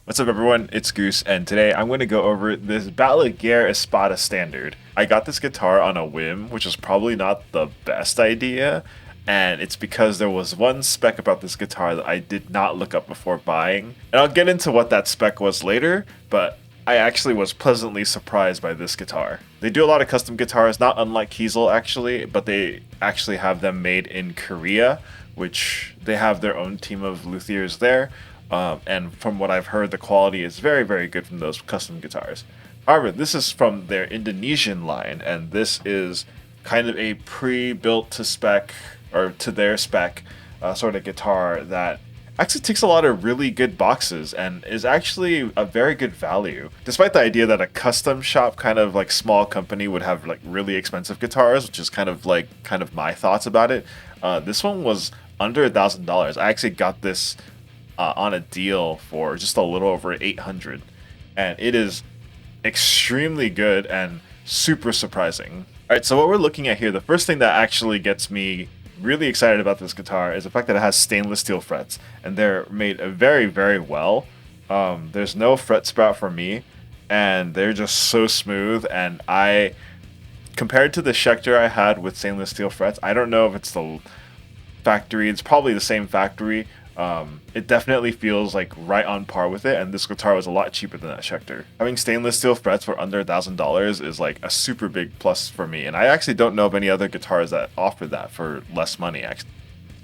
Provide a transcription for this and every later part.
What's up everyone, it's Goose, and today I'm going to go over this Balaguer Espada Standard. I got this guitar on a whim, which was probably not the best idea, and it's because there was one spec about this guitar that I did not look up before buying. And I'll get into what that spec was later, but I actually was pleasantly surprised by this guitar. They do a lot of custom guitars, not unlike Kiesel actually, but they actually have them made in Korea, which they have their own team of luthiers there. And from what I've heard, the quality is very, very good from those custom guitars. However, this is from their Indonesian line, and this is kind of a pre-built to spec, or to their spec, sort of guitar that actually ticks a lot of really good boxes and is actually a very good value. Despite the idea that a custom shop kind of like small company would have like really expensive guitars, which is kind of my thoughts about it. This one was under $1,000. I actually got this on a deal for just a little over 800, and it is extremely good and super surprising. All right, so what we're looking at here, the first thing that actually gets me really excited about this guitar is the fact that it has stainless steel frets, and they're made very, very well. There's no fret sprout for me, and they're just so smooth. And compared to the Schecter I had with stainless steel frets, I don't know if it's the factory. It's probably the same factory. It definitely feels like right on par with it, and this guitar was a lot cheaper than that Schecter. Having stainless steel frets for under $1,000 is like a super big plus for me, and I actually don't know of any other guitars that offer that for less money, actually,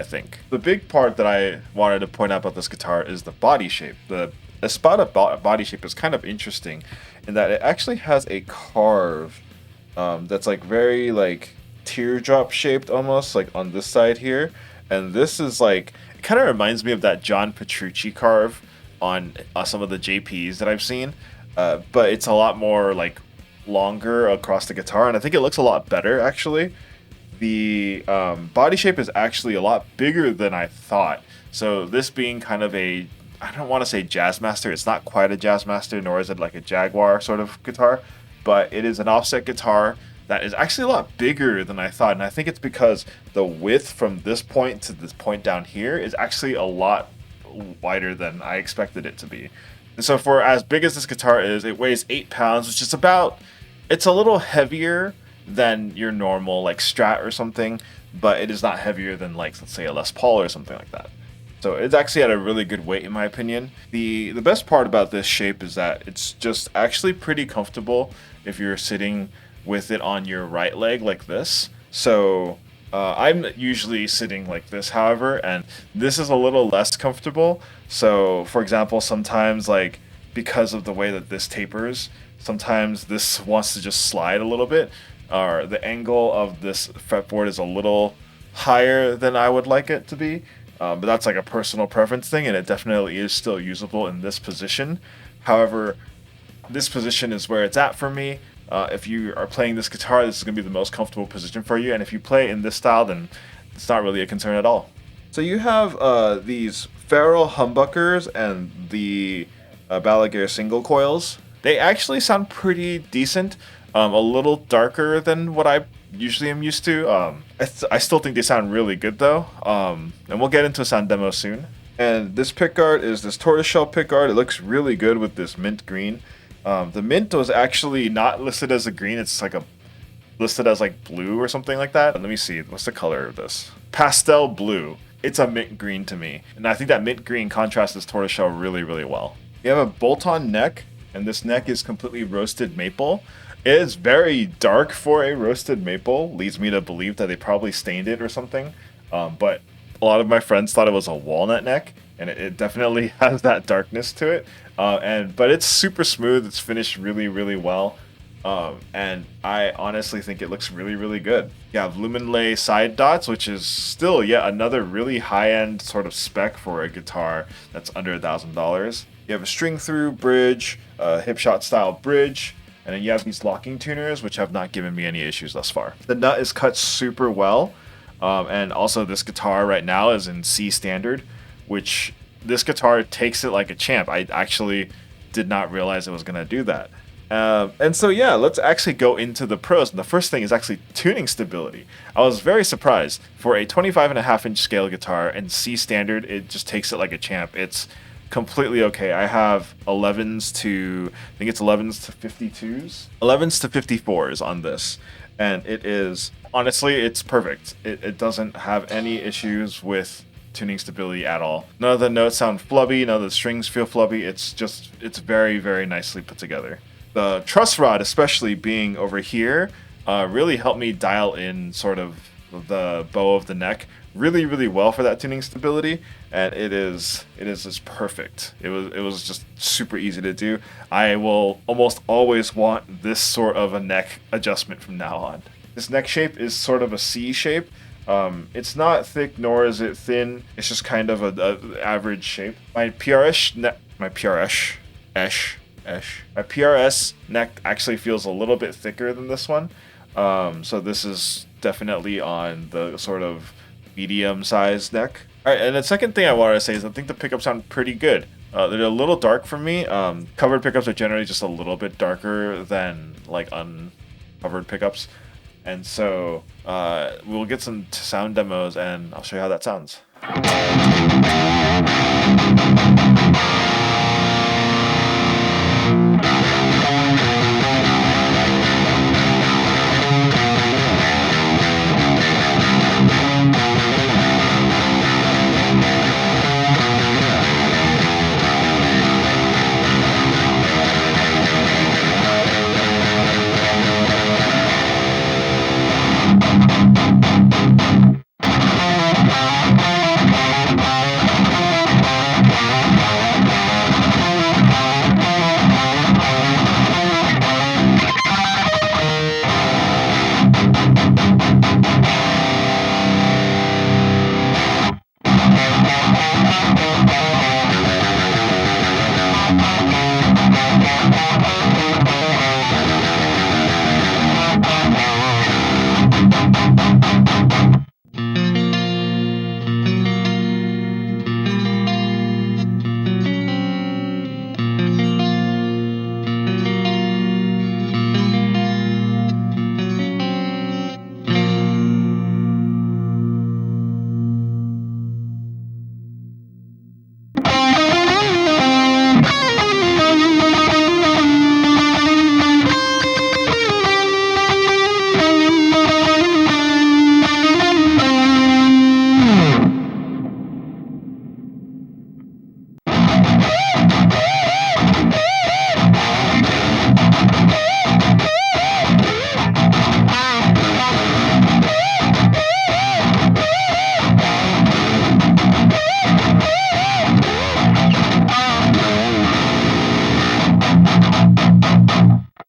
I think. The big part that I wanted to point out about this guitar is the body shape. The Espada body shape is kind of interesting in that it actually has a carve that's like very like teardrop shaped almost, like on this side here, and this is like, it kind of reminds me of that John Petrucci carve on some of the JPs that I've seen, but it's a lot more like longer across the guitar, and I think it looks a lot better actually. The body shape is actually a lot bigger than I thought. So this being kind of a, I don't want to say Jazzmaster, it's not quite a Jazzmaster, nor is it like a Jaguar sort of guitar, but it is an offset guitar that is actually a lot bigger than I thought, and I think it's because the width from this point to this point down here is actually a lot wider than I expected it to be. And so for as big as this guitar is, it weighs 8 pounds, which is about, it's a little heavier than your normal like Strat or something, but it is not heavier than like, let's say, a Les Paul or something like that. So it's actually at a really good weight in my opinion. The best part about this shape is that it's just actually pretty comfortable if you're sitting with it on your right leg like this. So I'm usually sitting like this, however, and this is a little less comfortable. So for example, sometimes like because of the way that this tapers, sometimes this wants to just slide a little bit, or the angle of this fretboard is a little higher than I would like it to be. But that's like a personal preference thing, and it definitely is still usable in this position. However, this position is where it's at for me. If you are playing this guitar, this is going to be the most comfortable position for you, and if you play in this style, then it's not really a concern at all. So you have these ferrule humbuckers and the Balaguer single coils. They actually sound pretty decent, a little darker than what I usually am used to. I still think they sound really good though, and we'll get into a sound demo soon. And this pickguard is this tortoiseshell pickguard. It looks really good with this mint green. The mint was actually not listed as a green, it's like listed as like blue or something like that. Let me see, what's the color of this? Pastel blue. It's a mint green to me, and I think that mint green contrasts this tortoiseshell really, really well. You have a bolt-on neck, and this neck is completely roasted maple. It is very dark for a roasted maple, leads me to believe that they probably stained it or something, but a lot of my friends thought it was a walnut neck, and it definitely has that darkness to it. But it's super smooth. It's finished really, really well, and I honestly think it looks really, really good. You have Luminlay side dots, which is still yet another really high-end sort of spec for a guitar that's under $1,000. You have a string-through bridge, hip shot style bridge, and then you have these locking tuners, which have not given me any issues thus far. The nut is cut super well, and also this guitar right now is in C standard, which this guitar takes it like a champ. I actually did not realize it was going to do that. And so yeah, let's actually go into the pros. And the first thing is actually tuning stability. I was very surprised. For a 25.5-inch scale guitar in C standard, it just takes it like a champ. It's completely okay. I have 11s to, I think it's 11s to 52s, 11s to 54s on this, and it is, honestly, it's perfect. It doesn't have any issues with tuning stability at all. None of the notes sound flubby, none of the strings feel flubby. It's very, very nicely put together. The truss rod, especially being over here, really helped me dial in sort of the bow of the neck really, really well for that tuning stability, and it is just perfect. It was just super easy to do. I will almost always want this sort of a neck adjustment from now on. This neck shape is sort of a C shape. It's not thick nor is it thin. It's just kind of a average shape. My PRS neck actually feels a little bit thicker than this one. So this is definitely on the sort of medium-sized neck. All right, and the second thing I wanted to say is I think the pickups sound pretty good. They're a little dark for me. Covered pickups are generally just a little bit darker than like uncovered pickups. And so we'll get some sound demos and I'll show you how that sounds.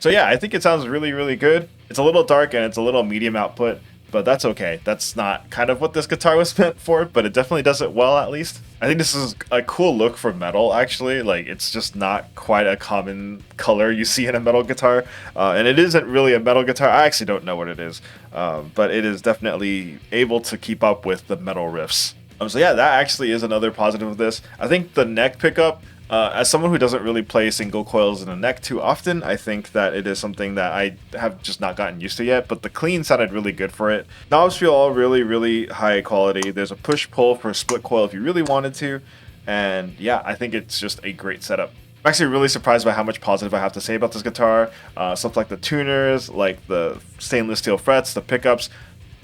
So yeah, I think it sounds really, really good. It's a little dark and it's a little medium output, but that's okay. That's not kind of what this guitar was meant for, but it definitely does it well at least. I think this is a cool look for metal, actually. Like, it's just not quite a common color you see in a metal guitar, and it isn't really a metal guitar. I actually don't know what it is, but it is definitely able to keep up with the metal riffs. So yeah, that actually is another positive of this. I think the neck pickup, as someone who doesn't really play single coils in the neck too often, I think that it is something that I have just not gotten used to yet, but the clean sounded really good for it. Knobs feel all really, really high quality. There's a push-pull for a split coil if you really wanted to, and yeah, I think it's just a great setup. I'm actually really surprised by how much positive I have to say about this guitar. Stuff like the tuners, like the stainless steel frets, the pickups.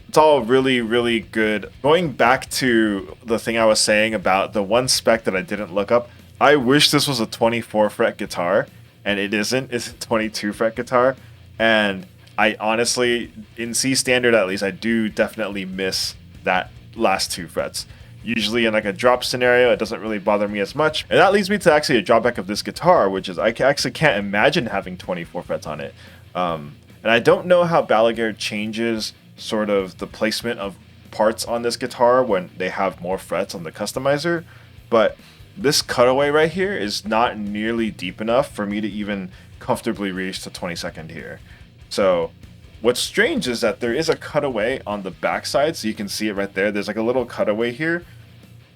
It's all really, really good. Going back to the thing I was saying about the one spec that I didn't look up, I wish this was a 24 fret guitar, and it isn't. It's a 22 fret guitar, and I honestly, in C standard at least, I do definitely miss that last two frets. Usually in like a drop scenario, it doesn't really bother me as much, and that leads me to actually a drawback of this guitar, which is I actually can't imagine having 24 frets on it. And I don't know how Balaguer changes sort of the placement of parts on this guitar when they have more frets on the customizer, but this cutaway right here is not nearly deep enough for me to even comfortably reach the 22nd here. So what's strange is that there is a cutaway on the backside, so you can see it right there. There's like a little cutaway here,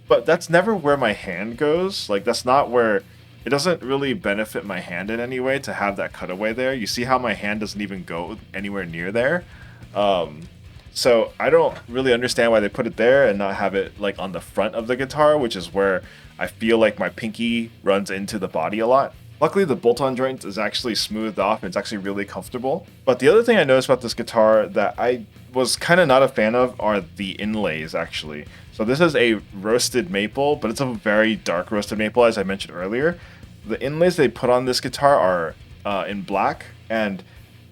but that's never where my hand goes. Like, that's not where, it doesn't really benefit my hand in any way to have that cutaway there. You see how my hand doesn't even go anywhere near there? So I don't really understand why they put it there and not have it like on the front of the guitar, which is where I feel like my pinky runs into the body a lot. Luckily, the bolt-on joint is actually smoothed off and it's actually really comfortable. But the other thing I noticed about this guitar that I was kind of not a fan of are the inlays, actually. So this is a roasted maple, but it's a very dark roasted maple, as I mentioned earlier. The inlays they put on this guitar are in black, and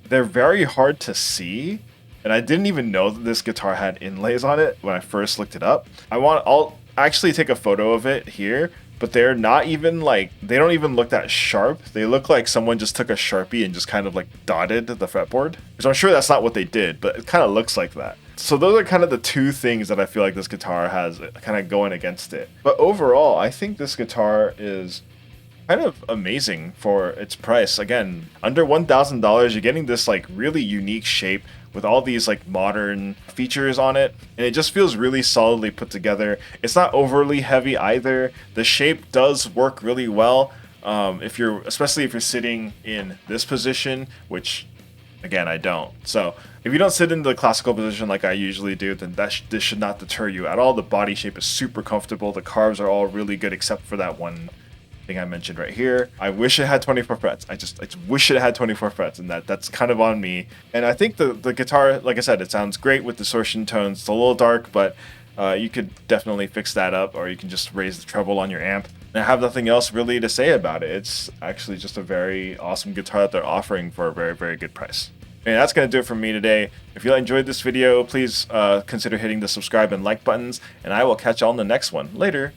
they're very hard to see. And I didn't even know that this guitar had inlays on it when I first looked it up. I'll actually take a photo of it here, but they're not even like, they don't even look that sharp. They look like someone just took a Sharpie and just kind of like dotted the fretboard. So I'm sure that's not what they did, but it kind of looks like that. So those are kind of the two things that I feel like this guitar has kind of going against it. But overall, I think this guitar is kind of amazing for its price. Again, under $1,000, you're getting this like really unique shape with all these like modern features on it, and it just feels really solidly put together. It's not overly heavy either. The shape does work really well, especially if you're sitting in this position, which again I don't. So if you don't sit in the classical position like I usually do, then this should not deter you at all. The body shape is super comfortable. The carves are all really good except for that one thing I mentioned right here. I wish it had 24 frets. I just wish it had 24 frets, and that's kind of on me. And I think the guitar, like I said, it sounds great with distortion tones. It's a little dark, but you could definitely fix that up, or you can just raise the treble on your amp. And I have nothing else really to say about it. It's actually just a very awesome guitar that they're offering for a very, very good price. And that's going to do it for me today. If you enjoyed this video, please consider hitting the subscribe and like buttons, and I will catch y'all in the next one. Later.